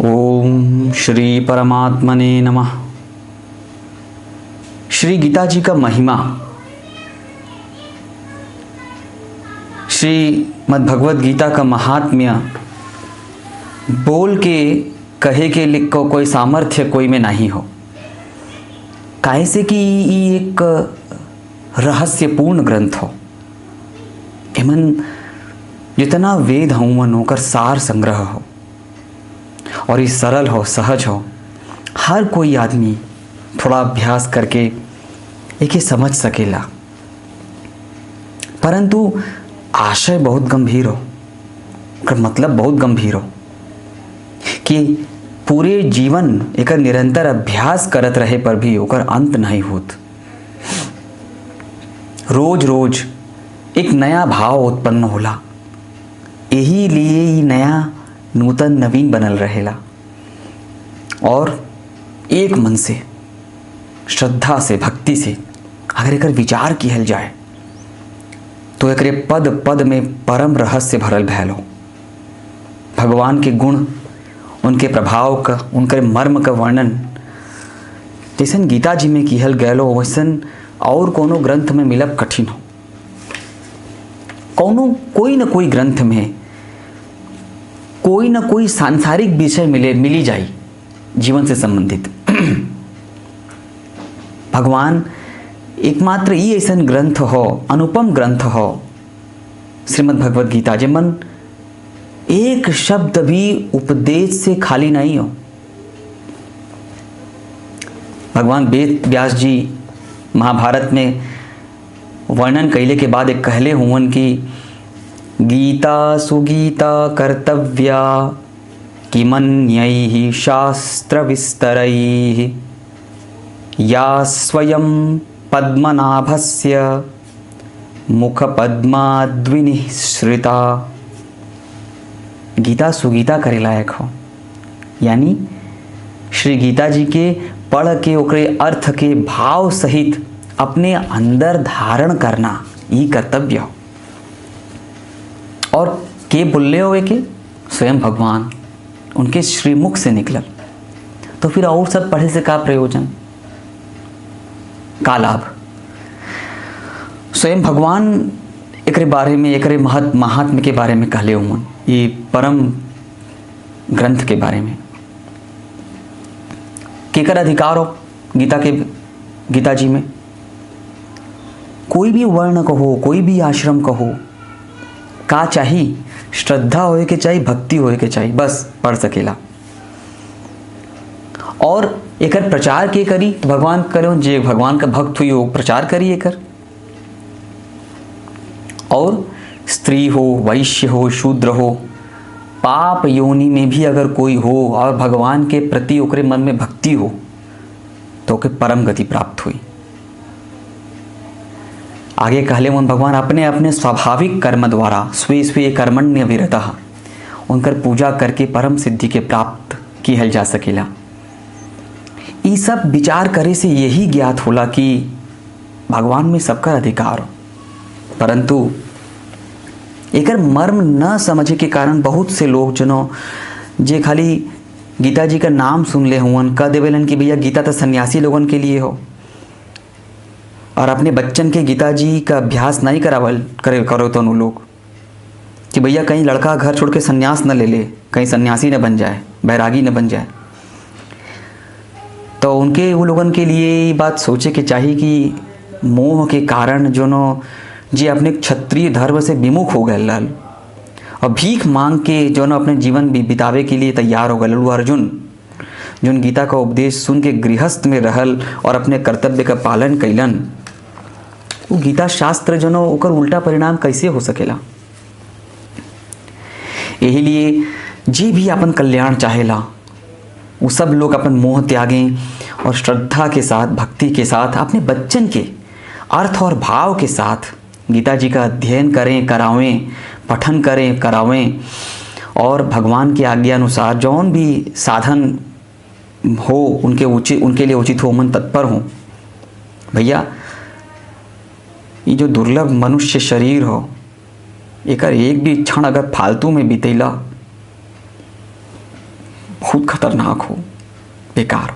ओम श्री परमात्मने नमः। श्री गीता जी का महिमा, श्रीमद् भगवद गीता का महात्म्य बोल के कहे के लिख को कोई सामर्थ्य कोई में नहीं हो। काहे से कि ये एक रहस्यपूर्ण ग्रंथ हो। एमन जितना वेद हवन होकर सार संग्रह हो और ये सरल हो, सहज हो, हर कोई आदमी थोड़ा अभ्यास करके एके समझ सकेला। परंतु आशय बहुत गंभीर हो, मतलब बहुत गंभीर हो कि पूरे जीवन एक निरंतर अभ्यास करत रहे पर भी ओकर अंत नहीं होत। रोज रोज एक नया भाव उत्पन्न होला, यही लिए ही नया नूतन नवीन बनल रहेला। और एक मन से, श्रद्धा से, भक्ति से अगर एकर विचार किहल जाए तो एकरे पद पद में परम रहस्य भरल भैल हो। भगवान के गुण, उनके प्रभाव का, उनके मर्म का वर्णन जैसन गीता जी में किहल गैल हो, वैसन और कोनो ग्रंथ में मिलब कठिन हो। कोई न कोई ग्रंथ में कोई न कोई सांसारिक विषय मिली जाए जीवन से संबंधित। भगवान एकमात्र ये ऐसा ग्रंथ हो, अनुपम ग्रंथ हो श्रीमद् भगवद गीता, जेमन एक शब्द भी उपदेश से खाली नहीं हो। भगवान वेद व्यास जी महाभारत में वर्णन कैले के बाद एक कहले हुवन कि गीता सुगीता कर्तव्या किमन्यैः शास्त्र विस्तरैः या स्वयं पद्मनाभस्य मुख पद्माद्विनिसृता। गीता सुगीता करे लायक हो, यानी श्री गीता जी के पढ़ के ओकरे अर्थ के भाव सहित अपने अंदर धारण करना ये कर्तव्य हो। और के बोले हुए के स्वयं भगवान, उनके श्रीमुख से निकलल, तो फिर और सब पढ़े से का प्रयोजन, का लाभ। स्वयं भगवान एकरे बारे में, एकरे महात्म्य के बारे में कहले हुए, ये परम ग्रंथ के बारे में केकर अधिकार हो गीता जी में। कोई भी वर्ण कहो, कोई भी आश्रम कहो, का चाहिए, श्रद्धा होए के चाहिए, भक्ति होए के चाहिए, बस पढ़ सकेला। और एकर प्रचार के करी तो भगवान करो, जे भगवान का भक्त हुई हो प्रचार करी एकर। और स्त्री हो, वैश्य हो, शूद्र हो, पाप योनि में भी अगर कोई हो और भगवान के प्रति ओकरे मन में भक्ति हो तो ओके परम गति प्राप्त हुई। आगे कहले मन भगवान अपने अपने स्वाभाविक कर्म द्वारा स्वे स्वे कर्मण्य विरतः उनकर पूजा करके परम सिद्धि के प्राप्त किहल जा सकेला। ये सब विचार करे से यही ज्ञात होला कि भगवान में सबका अधिकार हो। परंतु एकर मर्म न समझे के कारण बहुत से लोग जनो जे खाली गीता जी का नाम सुन ले हुवन, कह देवेलन कि भैया गीता तो सन्यासी लोगन के लिए हो, और अपने बच्चन के गीता जी का अभ्यास नहीं करो तो लोग कि भैया कहीं लड़का घर छोड़ के सन्यास न ले ले, कहीं सन्यासी न बन जाए, बैरागी न बन जाए। तो उनके वो लोगन के लिए ये बात सोचे के चाहिए कि मोह के कारण जो नो जी अपने क्षत्रिय धर्म से विमुख हो गए लाल, और भीख मांग के जो न अपने जीवन बितावे के लिए तैयार हो गए। वो अर्जुन जोन गीता का उपदेश सुन के गृहस्थ में रहल और अपने कर्तव्य का पालन कैलन, वो गीता शास्त्र जो न ओकर उल्टा परिणाम कैसे हो सकेला। यही लिए जी भी अपन कल्याण चाहेला वो सब लोग अपन मोह त्यागें और श्रद्धा के साथ, भक्ति के साथ, अपने बच्चन के अर्थ और भाव के साथ गीता जी का अध्ययन करें, करावें, पठन करें, करावें, और भगवान की आज्ञा अनुसार जौन भी साधन हो उनके लिए उचित हो, मन तत्पर हो। भैया ये जो दुर्लभ मनुष्य शरीर हो, एकर एक भी क्षण अगर फालतू में बीतेला बहुत खतरनाक हो, बेकार।